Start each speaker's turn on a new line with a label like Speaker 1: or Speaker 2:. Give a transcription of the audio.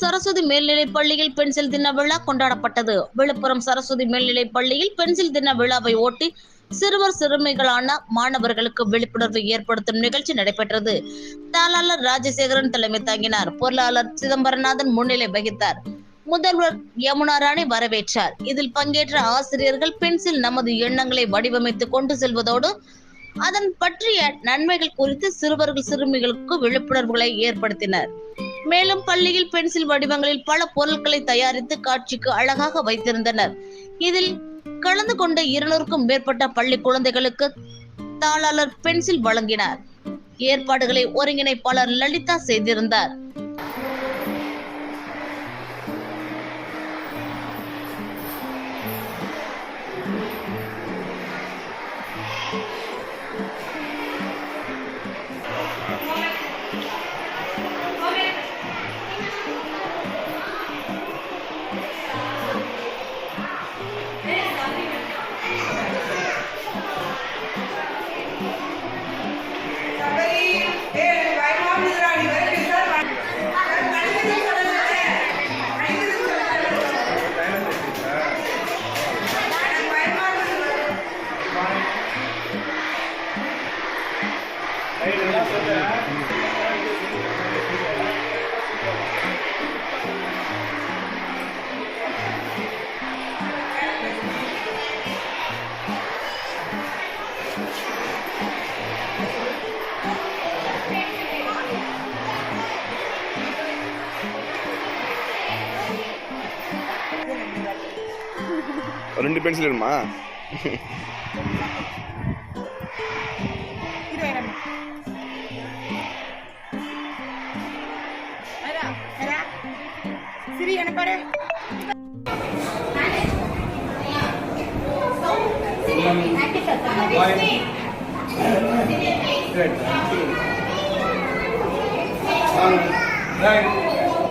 Speaker 1: சரஸ்வதி மேல்நிலைப் பள்ளியில் பென்சில் தின விழா கொண்டாடப்பட்டது. விழுப்புரம் சரஸ்வதி மேல்நிலைப் பள்ளியில் பென்சில் தின விழாவை ஒட்டி சிறுவர் சிறுமிகளான மாணவர்களுக்கு விழிப்புணர்வு ஏற்படுத்தும் நிகழ்ச்சி நடைபெற்றது. தாளாளர் ராஜசேகரன் தலைமை தாங்கினார். பொருளாளர் சிதம்பரநாதன் முன்னிலை வகித்தார். முதல்வர் யமுனா ராணி வரவேற்றார். இதில் பங்கேற்ற ஆசிரியர்கள் பென்சில் நமது எண்ணங்களை வடிவமைத்து கொண்டு செல்வதோடு அதன் பற்றிய நன்மைகள் குறித்து சிறுவர்கள் சிறுமிகளுக்கு விழிப்புணர்வுகளை ஏற்படுத்தினர். மேலும் பள்ளியில் பென்சில் வடிவங்களில் பல பொருட்களை தயாரித்து காட்சிக்கு அழகாக வைத்திருந்தனர். இதில் கலந்து கொண்ட 200க்கும் மேற்பட்ட பள்ளி குழந்தைகளுக்கு தாளாளர் பென்சில் வழங்கினார். ஏற்பாடுகளை ஒருங்கிணைப்பாளர் லலிதா செய்திருந்தார்.
Speaker 2: ரெண்டு பென்சில் வேணுமா?
Speaker 3: சரி என்ன பாரு.
Speaker 4: Right.